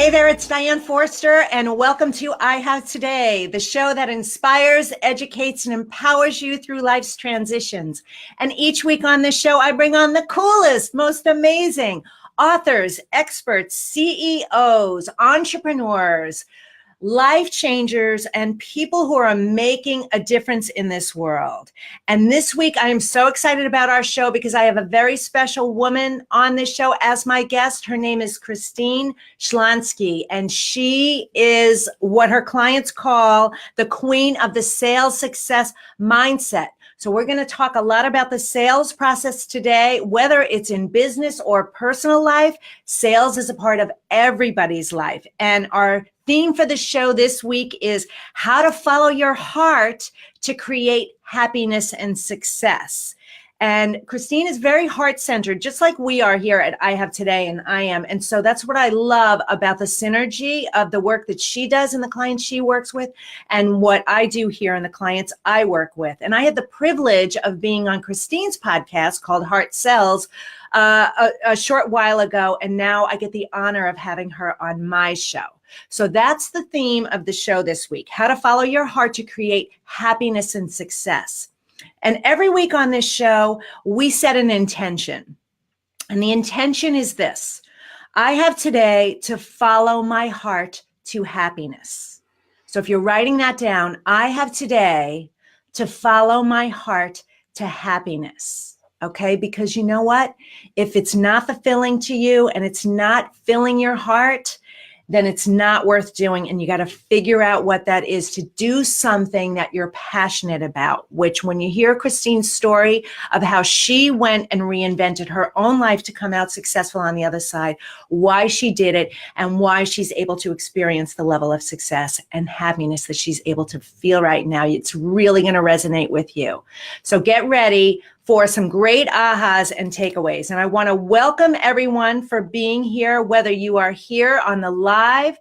Hey there, it's Diane Forster, and welcome to I Have Today, the show that inspires, educates, and empowers you through life's transitions. And each week on this show, I bring on the coolest, most amazing authors, experts, CEOs, entrepreneurs, life changers, and people who are making a difference in this world. And this week, I am so excited about our show because I have a very special woman on this show as my guest. Her name is Christine Schlonski, and she is what her clients call the queen of the sales success mindset. So we're going to talk a lot about the sales process today, whether it's in business or personal life. Sales is a part of everybody's life. And our theme for the show this week is how to follow your heart to create happiness and success. And Christine is very heart-centered, just like we are here at I Have Today and I Am. And so that's what I love about the synergy of the work that she does and the clients she works with and what I do here and the clients I work with. And I had the privilege of being on Christine's podcast called Heart Sells a short while ago. And now I get the honor of having her on my show. So that's the theme of the show this week, how to follow your heart to create happiness and success. And every week on this show, we set an intention. And the intention is this: I have today to follow my heart to happiness. So if you're writing that down, I have today to follow my heart to happiness. Okay? Because you know what? If it's not fulfilling to you and it's not filling your heart, then it's not worth doing. And you got to figure out what that is, to do something that you're passionate about, which when you hear Christine's story of how she went and reinvented her own life to come out successful on the other side, why she did it, and why she's able to experience the level of success and happiness that she's able to feel right now, it's really going to resonate with you. So get ready for some great ahas and takeaways. And I want to welcome everyone for being here, whether you are here on the live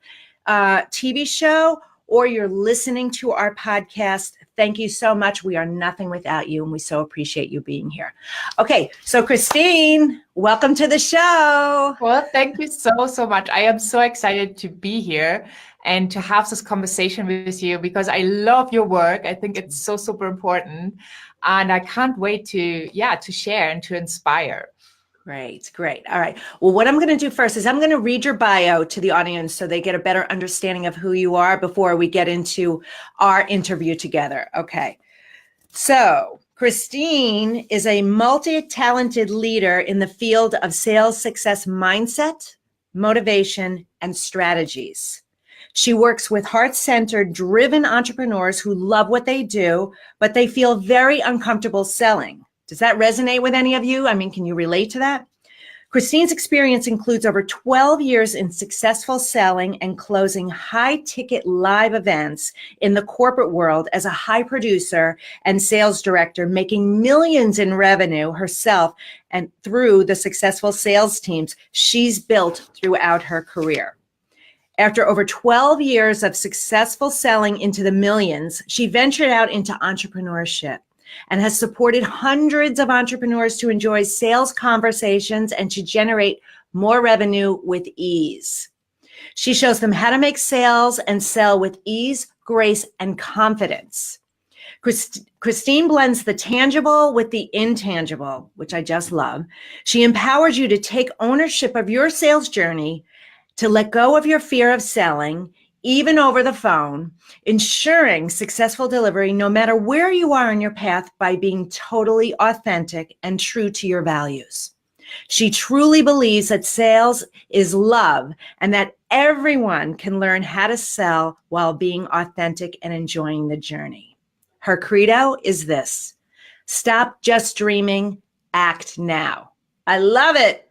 TV show or you're listening to our podcast. Thank you so much. We are nothing without you, and we so appreciate you being here. Okay, so Christine, welcome to the show. Well, thank you so much. I am so excited to be here and to have this conversation with you because I love your work. I think it's so super important. And I can't wait to share and to inspire. Great. All right. Well, what I'm going to do first is I'm going to read your bio to the audience so they get a better understanding of who you are before we get into our interview together. Okay. So Christine is a multi-talented leader in the field of sales success mindset, motivation, and strategies. She works with heart-centered, driven entrepreneurs who love what they do, but they feel very uncomfortable selling. Does that resonate with any of you? I mean, can you relate to that? Christine's experience includes over 12 years in successful selling and closing high-ticket live events in the corporate world as a high producer and sales director, making millions in revenue herself and through the successful sales teams she's built throughout her career. After over 12 years of successful selling into the millions, she ventured out into entrepreneurship and has supported hundreds of entrepreneurs to enjoy sales conversations and to generate more revenue with ease. She shows them how to make sales and sell with ease, grace, and confidence. Christine blends the tangible with the intangible, which I just love. She empowers you to take ownership of your sales journey, to let go of your fear of selling, even over the phone, ensuring successful delivery no matter where you are on your path by being totally authentic and true to your values. She truly believes that sales is love and that everyone can learn how to sell while being authentic and enjoying the journey. Her credo is this: stop just dreaming, act now. I love it.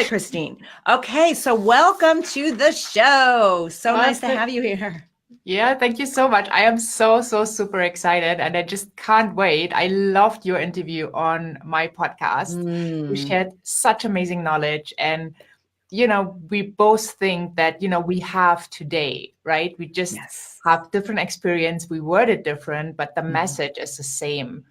Christine. Okay, so welcome to the show. So nice to have you here. Yeah, thank you so much. I am so super excited and I just can't wait. I loved your interview on my podcast. You shared such amazing knowledge and, we both think that, we have today, right? We just have different experience. We word it different, but the message is the same.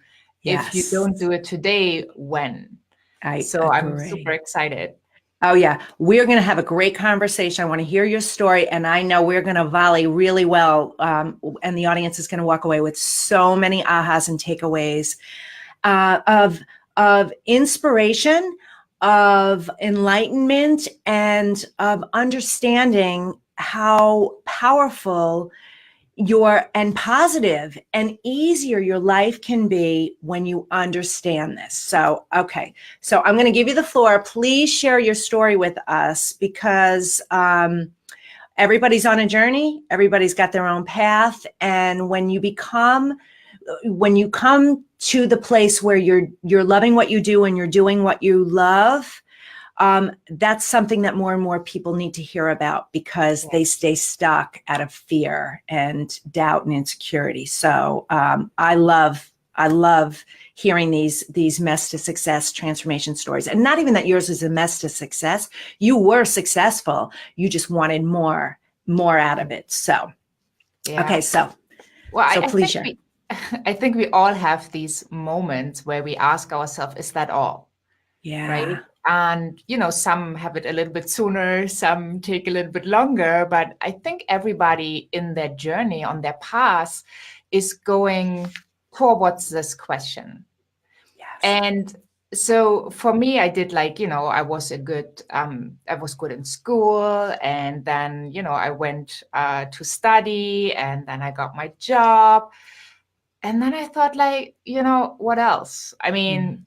If you don't do it today, when? I'm super excited. Oh, yeah. We're going to have a great conversation. I want to hear your story. And I know we're going to volley really well. And the audience is going to walk away with so many ahas and takeaways of inspiration, of enlightenment, and of understanding how powerful and positive and easier your life can be when you understand this. So, okay. So I'm going to give you the floor. Please share your story with us, because everybody's on a journey. Everybody's got their own path. And when you come to the place where you're loving what you do and you're doing what you love, that's something that more and more people need to hear about, because they stay stuck out of fear and doubt and insecurity. So I love hearing these mess to success transformation stories. And not even that yours is a mess to success. You were successful. You just wanted more out of it. So, okay. So please share. I think we all have these moments where we ask ourselves, is that all? Yeah. Right. And, some have it a little bit sooner, some take a little bit longer, but I think everybody in their journey, on their path, is going towards this question. Yes. And so for me, I did I was good in school, and then, I went to study, and then I got my job. And then I thought, what else? I mean,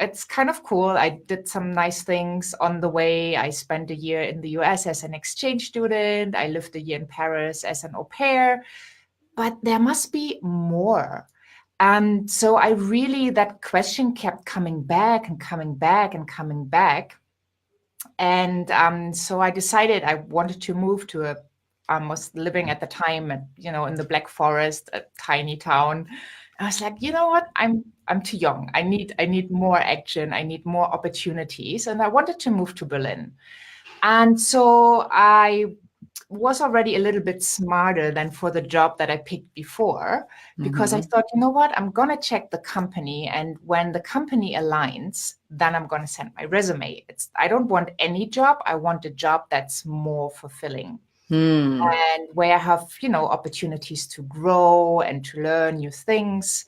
it's kind of cool. I did some nice things on the way. I spent a year in the US as an exchange student. I lived a year in Paris as an au pair, but there must be more. And so that question kept coming back and coming back and coming back. And so I decided I wanted to move to I was living at the time in the Black Forest, a tiny town. I was like, you know what? I'm too young. I need more action. I need more opportunities. And I wanted to move to Berlin. And so I was already a little bit smarter than for the job that I picked before, because I thought, you know what? I'm going to check the company. And when the company aligns, then I'm going to send my resume. I don't want any job. I want a job that's more fulfilling. And where I have, opportunities to grow and to learn new things.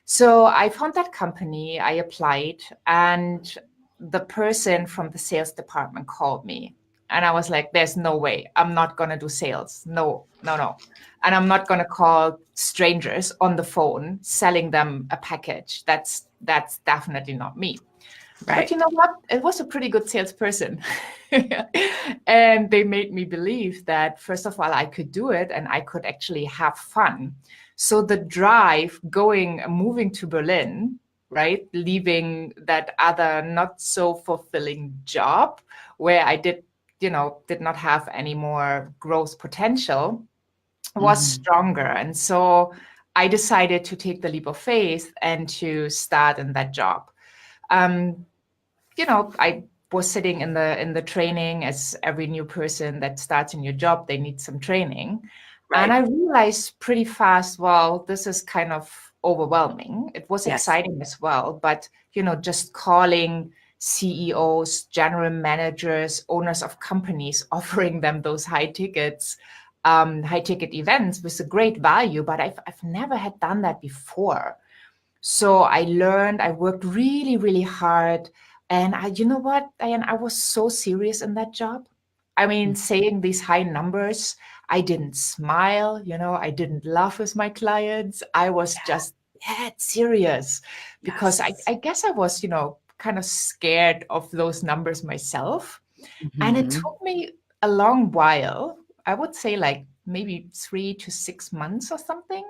So I found that company, I applied, and the person from the sales department called me. And I was like, there's no way. I'm not going to do sales. No. And I'm not going to call strangers on the phone selling them a package. That's definitely not me. Right. But you know what? It was a pretty good salesperson. And they made me believe that, first of all, I could do it and I could actually have fun. So the drive moving to Berlin, right, leaving that other not so fulfilling job where I did not have any more growth potential, was stronger. And so I decided to take the leap of faith and to start in that job. I was sitting in the training, as every new person that starts a new job, they need some training. Right. And I realized pretty fast, well, this is kind of overwhelming. It was exciting as well, but, just calling CEOs, general managers, owners of companies, offering them those high ticket events was a great value, but I've never had done that before. So I worked really, really hard. And you know what, Diane, I was so serious in that job. I mean, saying these high numbers, I didn't smile, I didn't laugh with my clients. I was just dead serious, because I guess I was, kind of scared of those numbers myself. And it took me a long while, I would say maybe 3 to 6 months or something,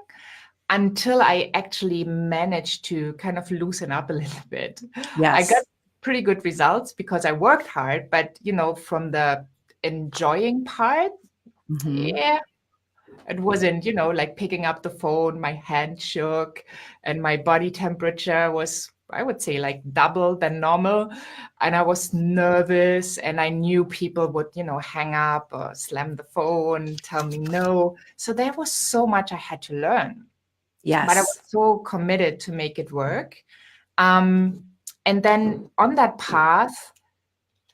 until I actually managed to kind of loosen up a little bit. I got pretty good results because I worked hard, but from the enjoying part, it wasn't, like picking up the phone, my hand shook and my body temperature was, I would say, double than normal. And I was nervous, and I knew people would, hang up or slam the phone, tell me no. So there was so much I had to learn. Yes. But I was so committed to make it work. And then on that path,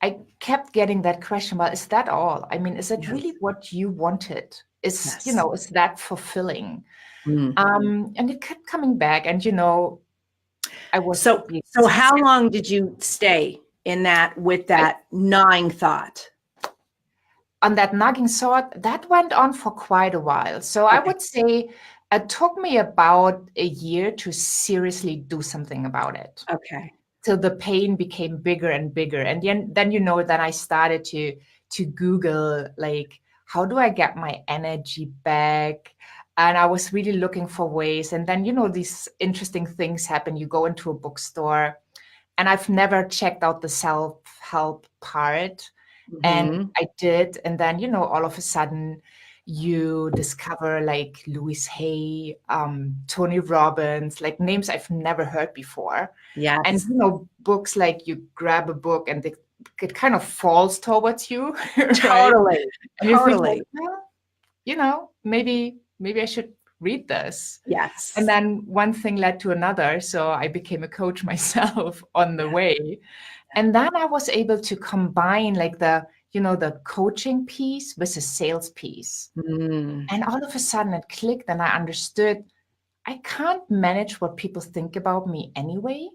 I kept getting that question, well, is that all? I mean, is that Yes. really what you wanted? Is, Yes. is that fulfilling? Mm. And it kept coming back. And, I was So being how long did you stay in that with that gnawing thought? on that nagging thought, that went on for quite a while. So I Okay. would say it took me about a year to seriously do something about it. Okay. Till the pain became bigger and bigger. And then then I started to Google, like, how do I get my energy back? And I was really looking for ways. And then, these interesting things happen. You go into a bookstore, and I've never checked out the self-help part. And Mhm. I did. And then, all of a sudden you discover like Louise Hay, Tony Robbins, like names I've never heard before. And, Yes. books, like you grab a book and it kind of falls towards you, right? Totally. And you think like, Totally. well, maybe I should read this. Yes. And then one thing led to another. So I became a coach myself on the way. And then I was able to combine like the coaching piece with the sales piece. Mm. And all of a sudden it clicked and I understood I can't manage what people think about me anyway.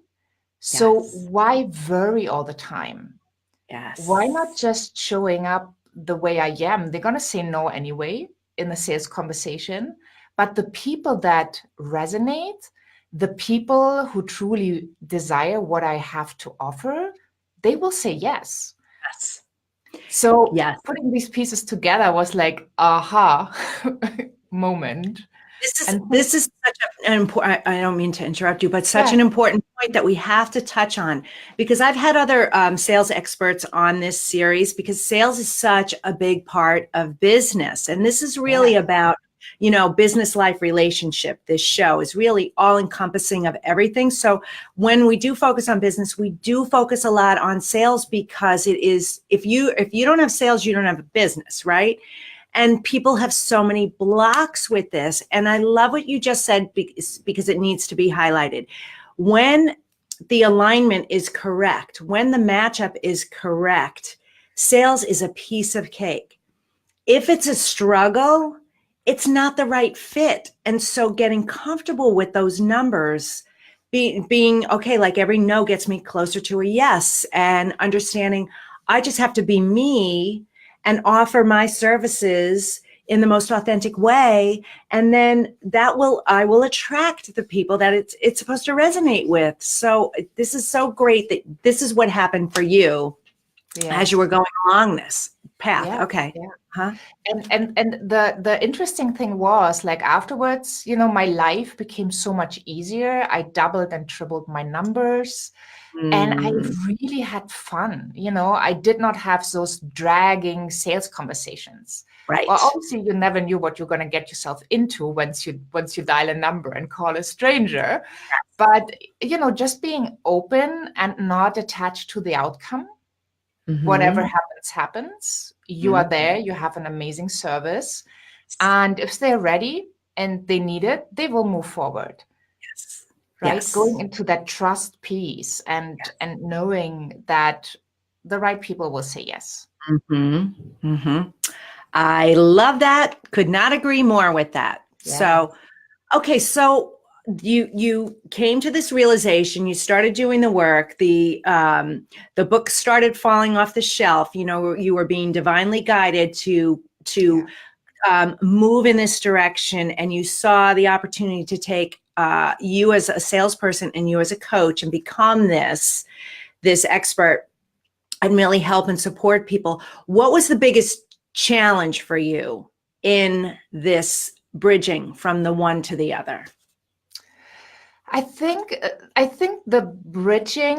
So Yes. why worry all the time? Yes. Why not just showing up the way I am? They're going to say no anyway in the sales conversation. But the people that resonate, the people who truly desire what I have to offer, they will say yes. Yes. So Yes. putting these pieces together was like, aha moment. This is such an important, I don't mean to interrupt you, but such Yeah. an important point that we have to touch on, because I've had other sales experts on this series, because sales is such a big part of business. And this is really about, business life relationship. This show is really all encompassing of everything. So when we do focus on business, we do focus a lot on sales, because it is, if you don't have sales, you don't have a business, right? And people have so many blocks with this. And I love what you just said, because it needs to be highlighted. When the alignment is correct, when the matchup is correct, sales is a piece of cake. If it's a struggle, it's not the right fit. And so getting comfortable with those numbers, being okay, like every no gets me closer to a yes, and understanding I just have to be me and offer my services in the most authentic way. And then I will attract the people that it's supposed to resonate with. So this is so great that this is what happened for you as you were going along this path. Yeah. Okay. Yeah. Huh? And the interesting thing was, like, afterwards, my life became so much easier. I doubled and tripled my numbers. And I really had fun. I did not have those dragging sales conversations. Right. Well, obviously, you never knew what you're going to get yourself into once you dial a number and call a stranger. But, just being open and not attached to the outcome. Whatever happens, you are there, you have an amazing service. And if they're ready and they need it, they will move forward. Yes. Right? Yes. Going into that trust piece and knowing that the right people will say yes. I love that. Could not agree more with that. Yeah. So, okay. So you came to this realization, you started doing the work, the book started falling off the shelf, you were being divinely guided to move in this direction, and you saw the opportunity to take you as a salesperson and you as a coach and become this expert and really help and support people. What was the biggest challenge for you in this bridging from the one to the other? I think the bridging,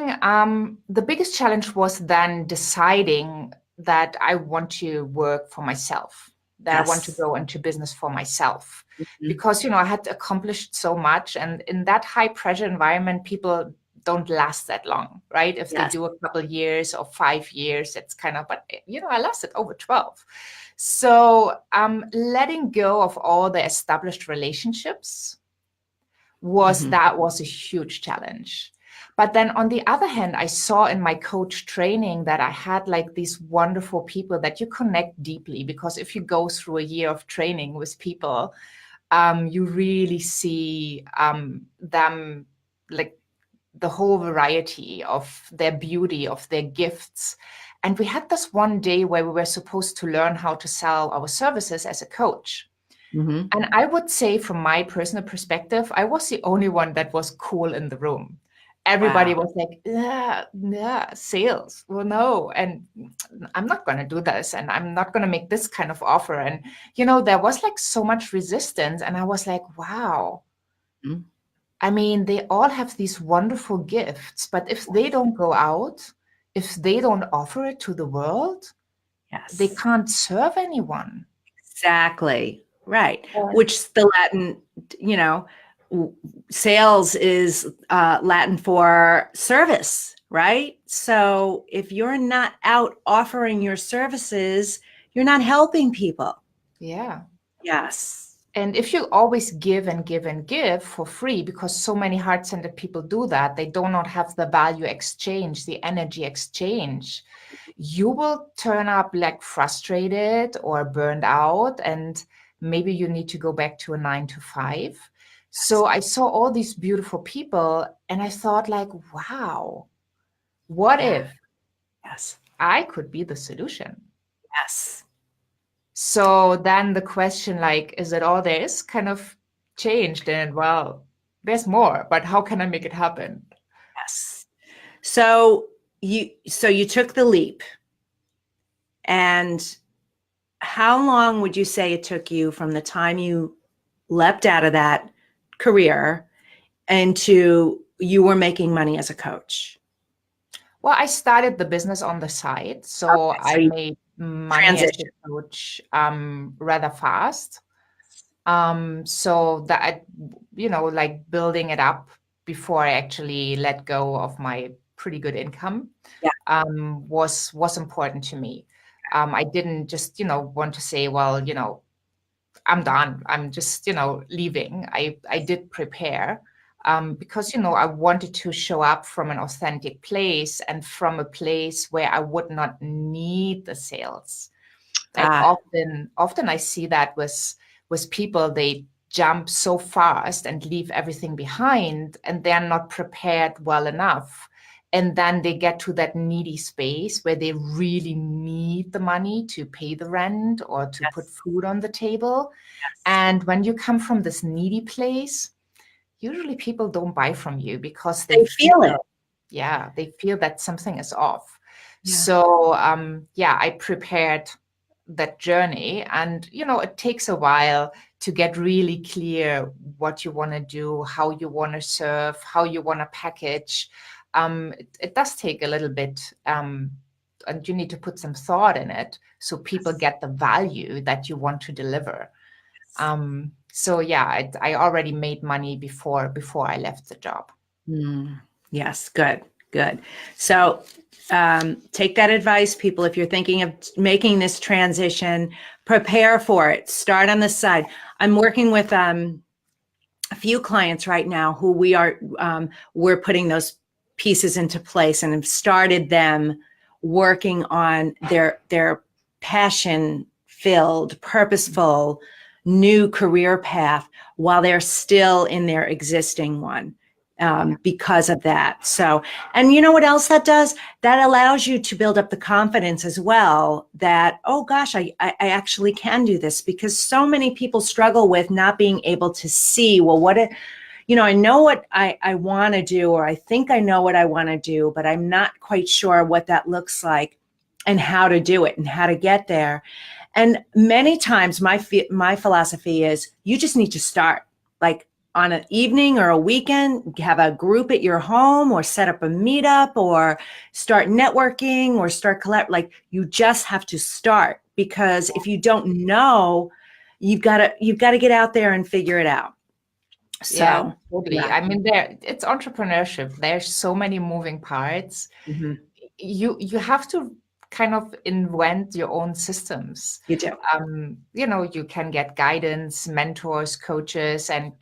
the biggest challenge was then deciding that I want to work for myself, that I want to go into business for myself. Because, I had accomplished so much, and in that high pressure environment, people don't last that long, right? If they do a couple years or 5 years, it's kind of, but I lasted over 12. So letting go of all the established relationships was a huge challenge. But then on the other hand, I saw in my coach training that I had like these wonderful people that you connect deeply, because if you go through a year of training with people, you really see them, like the whole variety of their beauty, of their gifts. And we had this one day where we were supposed to learn how to sell our services as a coach. Mm-hmm. And I would say, from my personal perspective, I was the only one that was cool in the room. Everybody Wow. was like, yeah, sales. Well, no, and I'm not going to do this, and I'm not going to make this kind of offer. And, there was like so much resistance. And I was like, wow. Mm-hmm. I mean, they all have these wonderful gifts, but if they don't go out, if they don't offer it to the world, Yes. they can't serve anyone. Exactly. Right. Which the Latin, sales is Latin for service, right? So if you're not out offering your services, you're not helping people. Yeah. Yes. And if you always give and give and give for free, because so many heart-centered people do that, they do not have the value exchange, the energy exchange, you will turn up like frustrated or burned out, and maybe you need to go back to a 9 to 5. So I saw all these beautiful people and I thought like, wow, what if I could be the solution? Yes. So then the question, like, is it all there is, kind of changed, and well, there's more, but how can I make it happen? Yes. So you took the leap, and how long would you say it took you from the time you leapt out of that career into you were making money as a coach? Well, I started the business on the side, so I made money as a coach rather fast. So that, like building it up before I actually let go of my pretty good income was important to me. I didn't just, want to say, well, I'm done. I'm just, leaving. I did prepare. Because, I wanted to show up from an authentic place and from a place where I would not need the sales. Like often I see that with people, they jump so fast and leave everything behind, and they're not prepared well enough. And then they get to that needy space where they really need the money to pay the rent or to put food on the table. And when you come from this needy place, usually people don't buy from you because they feel it. Yeah, they feel that something is off. Yeah. So I prepared that journey, and it takes a while to get really clear what you want to do, how you want to serve, how you want to package. It does take a little bit, and you need to put some thought in it so people get the value that you want to deliver. So yeah, I already made money before I left the job. Yes, good. So take that advice, people. If you're thinking of making this transition, prepare for it. Start on the side. I'm working with a few clients right now who we're putting those pieces into place and have started them working on their passion-filled, purposeful, new career path while they're still in their existing one. Because of that. So, and you know what else that does? That allows you to build up the confidence as well that, oh gosh, I actually can do this, because so many people struggle with not being able to see, well, I know what I want to do, or I think I know what I want to do, but I'm not quite sure what that looks like and how to do it and how to get there. And many times my philosophy is you just need to start, like, on an evening or a weekend, have a group at your home, or set up a meetup, or start networking, or start like you just have to start, because if you don't know, you've got to get out there and figure it out. So yeah, totally. Yeah. I mean, it's entrepreneurship. There's so many moving parts. Mm-hmm. You have to kind of invent your own systems. You do. You can get guidance, mentors, coaches, and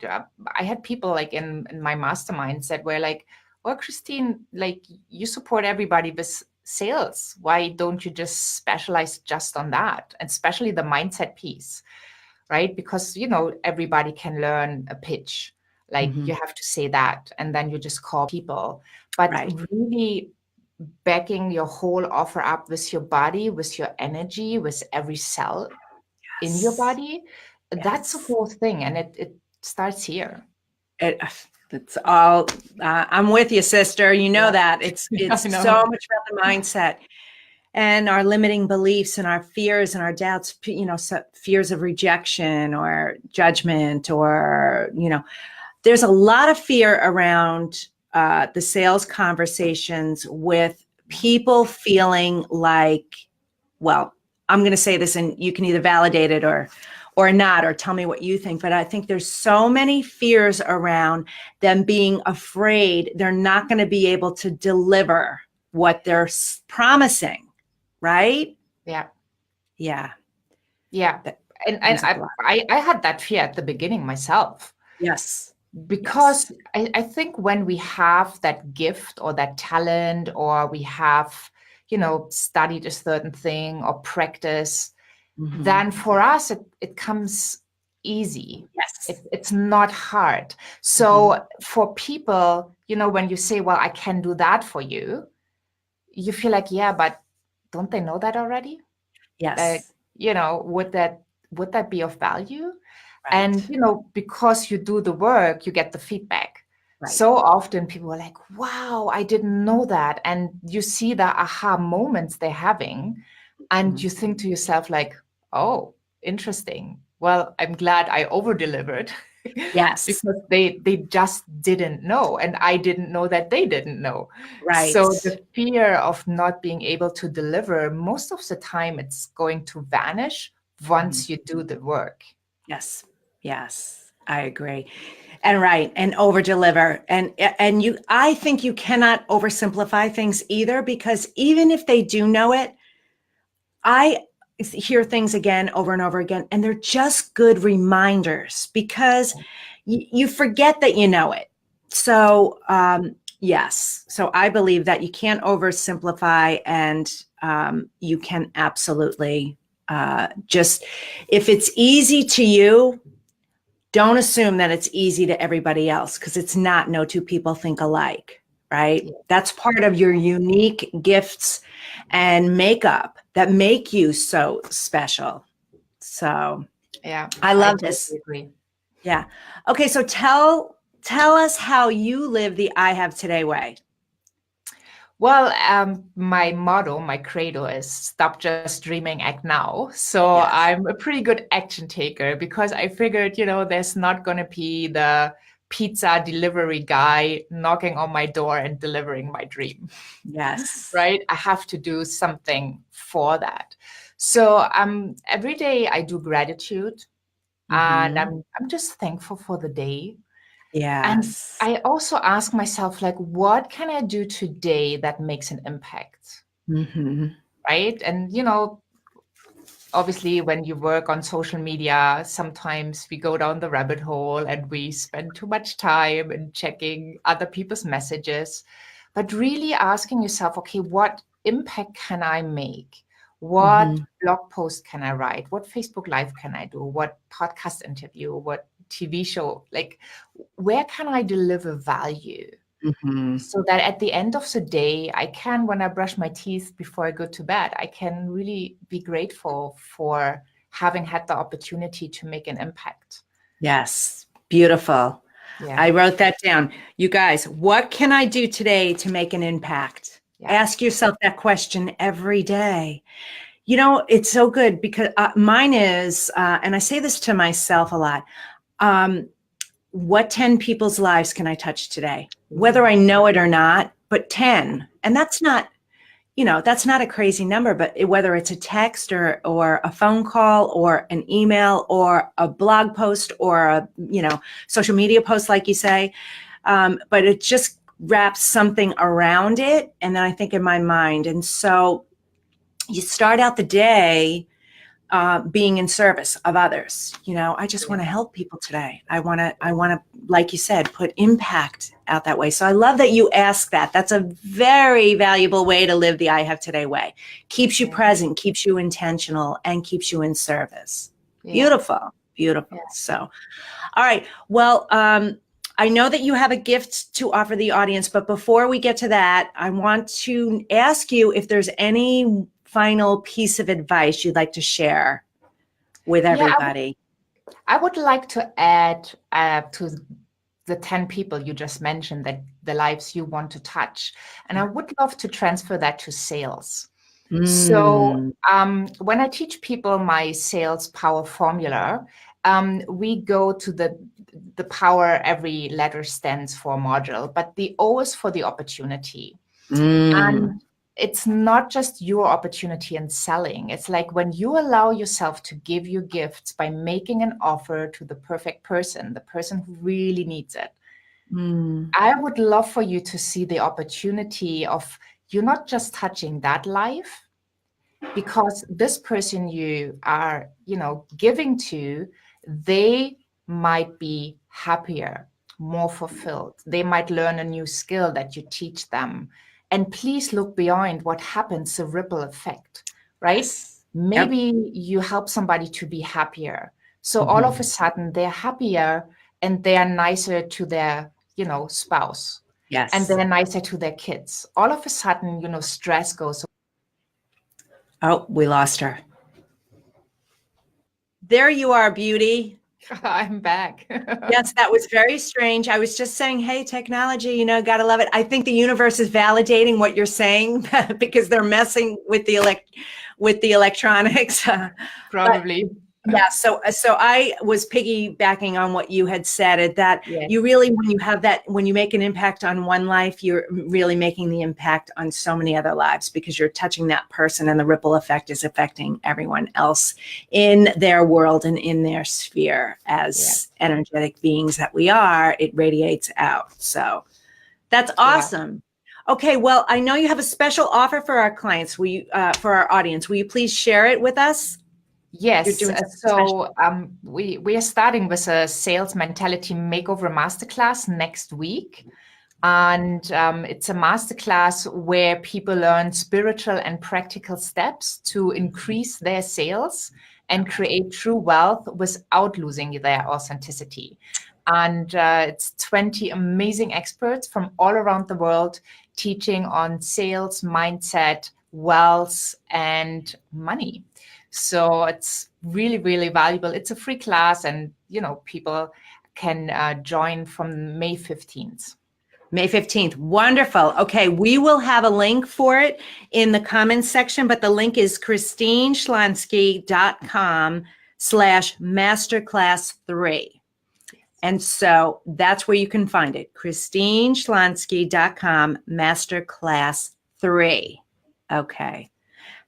I had people like in my masterminds that were like, well, Christine, like you support everybody with sales. Why don't you just specialize just on that? And especially the mindset piece, right? Because, everybody can learn a pitch. Like you have to say that, and then you just call people. But Right. really backing your whole offer up with your body, with your energy, with every cell in your body, that's the whole thing. And it starts here. It's all, I'm with you, sister. You know that it's I know. so much about the mindset and our limiting beliefs and our fears and our doubts, fears of rejection or judgment, or, there's a lot of fear around the sales conversations with people feeling like, well, I'm going to say this and you can either validate it or not, or tell me what you think. But I think there's so many fears around them being afraid they're not going to be able to deliver what they're promising. Right? Yeah. Yeah. Yeah. And I had that fear at the beginning myself. Yes. Because I think when we have that gift or that talent, or we have, studied a certain thing or practice, then for us, it comes easy. Yes. It's not hard. So for people, when you say, well, I can do that for you, you feel like, yeah, but don't they know that already? Yes. Would that be of value? Right. And, because you do the work, you get the feedback. Right. So often people are like, wow, I didn't know that. And you see the aha moments they're having, and you think to yourself like, oh, interesting. Well, I'm glad I over-delivered. Yes. Because they just didn't know, and I didn't know that they didn't know. Right. So the fear of not being able to deliver, most of the time it's going to vanish once you do the work. Yes. Yes, I agree. And over deliver. And I think you cannot oversimplify things either, because even if they do know it, I hear things again over and over again, and they're just good reminders, because you forget that you know it. So yes, so I believe that you can't oversimplify, and you can absolutely just, if it's easy to you, don't assume that it's easy to everybody else, because it's not. No two people think alike, right? Yeah. That's part of your unique gifts and makeup that make you so special. So yeah, I love this. Agree. Yeah. Okay. So tell us how you live the I Have Today way. Well, my motto, my credo is stop just dreaming, act now. So yes. I'm a pretty good action taker, because I figured, there's not going to be the pizza delivery guy knocking on my door and delivering my dream. Yes. Right? I have to do something for that. So every day I do gratitude, and I'm just thankful for the day. Yes. And I also ask myself, like, what can I do today that makes an impact? Right? And, obviously when you work on social media, sometimes we go down the rabbit hole and we spend too much time in checking other people's messages. But really asking yourself, okay, what impact can I make? What blog post can I write? What Facebook Live can I do? What podcast interview? What TV show? Like, where can I deliver value? So that at the end of the day, I can, when I brush my teeth before I go to bed, I can really be grateful for having had the opportunity to make an impact. Yes. Beautiful. Yeah. I wrote that down. You guys, what can I do today to make an impact? Yeah. Ask yourself that question every day. It's so good, because mine is, and I say this to myself a lot, what 10 people's lives can I touch today? Whether I know it or not, but 10. And that's not, that's not a crazy number, but whether it's a text or a phone call or an email or a blog post or a, social media post, like you say, but it just wraps something around it. And then I think in my mind. And so you start out the day being in service of others. I just want to help people today. I want to, like you said, put impact out that way. So I love that you ask that. That's a very valuable way to live the I Have Today way. Keeps you present, keeps you intentional, and keeps you in service. Beautiful. So, all right. Well, I know that you have a gift to offer the audience, but before we get to that, I want to ask you if there's any final piece of advice you'd like to share with everybody. I would like to add to the 10 people you just mentioned, that the lives you want to touch. And I would love to transfer that to sales. So when I teach people my sales power formula, we go to the power every letter stands for module, but the O is for the opportunity. And it's not just your opportunity in selling. It's like when you allow yourself to give your gifts by making an offer to the perfect person, the person who really needs it. I would love for you to see the opportunity of you not just touching that life, because this person you are, giving to, they might be happier, more fulfilled. They might learn a new skill that you teach them. And please look beyond what happens, the ripple effect, right? Yes. Maybe you help somebody to be happier. So all of a sudden they're happier and they're nicer to their, spouse. Yes. And they're nicer to their kids. All of a sudden, stress goes. Oh, we lost her. There you are, beauty. I'm back. Yes, that was very strange. I was just saying, hey, technology, gotta love it. I think the universe is validating what you're saying because they're messing with the electronics. Probably. Yeah. So I was piggybacking on what you had said, that you really, when you make an impact on one life, you're really making the impact on so many other lives, because you're touching that person and the ripple effect is affecting everyone else in their world and in their sphere. As energetic beings that we are, it radiates out. So that's awesome. Yeah. Okay. Well, I know you have a special offer for our clients. For our audience, will you please share it with us? Yes. So we are starting with a sales mentality makeover masterclass next week. And it's a masterclass where people learn spiritual and practical steps to increase their sales and create true wealth without losing their authenticity. And it's 20 amazing experts from all around the world teaching on sales, mindset, wealth, and money. So it's really, really valuable. It's a free class, and people can join from May 15th. May 15th. Wonderful. Okay, we will have a link for it in the comments section, but the link is christineschlonski.com/masterclass3. And so that's where you can find it. christineschlonski.com masterclass3. Okay.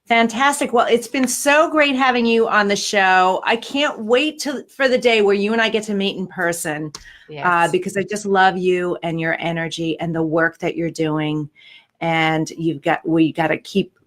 Fantastic. Well, it's been so great having you on the show. I can't wait for the day where you and I get to meet in person, because I just love you and your energy and the work that you're doing. And we got to keep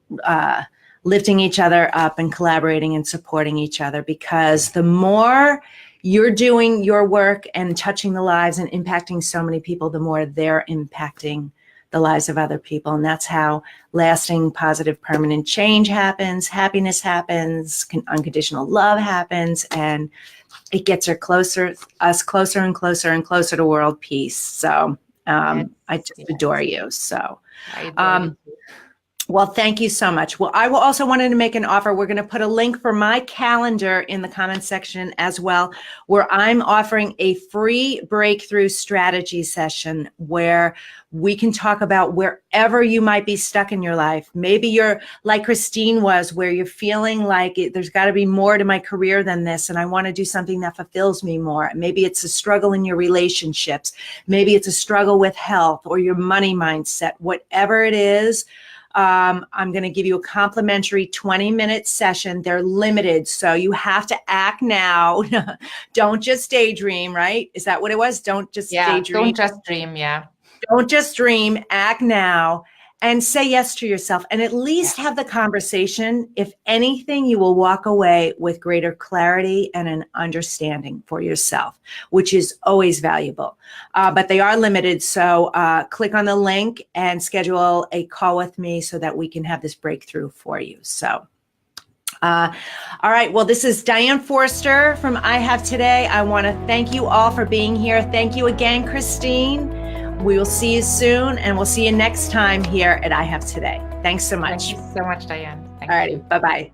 lifting each other up and collaborating and supporting each other, because the more you're doing your work and touching the lives and impacting so many people, the more they're impacting the lives of other people. And that's how lasting, positive, permanent change happens. Happiness happens, unconditional love happens, and it gets us closer and closer and closer to world peace. So I just adore you. So well, thank you so much. Well, I will also wanted to make an offer. We're going to put a link for my calendar in the comments section as well, where I'm offering a free breakthrough strategy session where we can talk about wherever you might be stuck in your life. Maybe you're like Christine was, where you're feeling like there's got to be more to my career than this, and I want to do something that fulfills me more. Maybe it's a struggle in your relationships. Maybe it's a struggle with health or your money mindset. Whatever it is, I'm going to give you a complimentary 20-minute session. They're limited, so you have to act now. Don't just daydream, right? Is that what it was? Don't just daydream. Don't just dream, Don't just dream, act now. and say yes to yourself, and at least have the conversation. If anything, you will walk away with greater clarity and an understanding for yourself, which is always valuable. But they are limited. So click on the link and schedule a call with me so that we can have this breakthrough for you. So, all right. Well, this is Diane Forster from I Have Today. I want to thank you all for being here. Thank you again, Christine. We will see you soon, and we'll see you next time here at I Have Today. Thanks so much. Thank you so much, Diane. All righty. Bye-bye.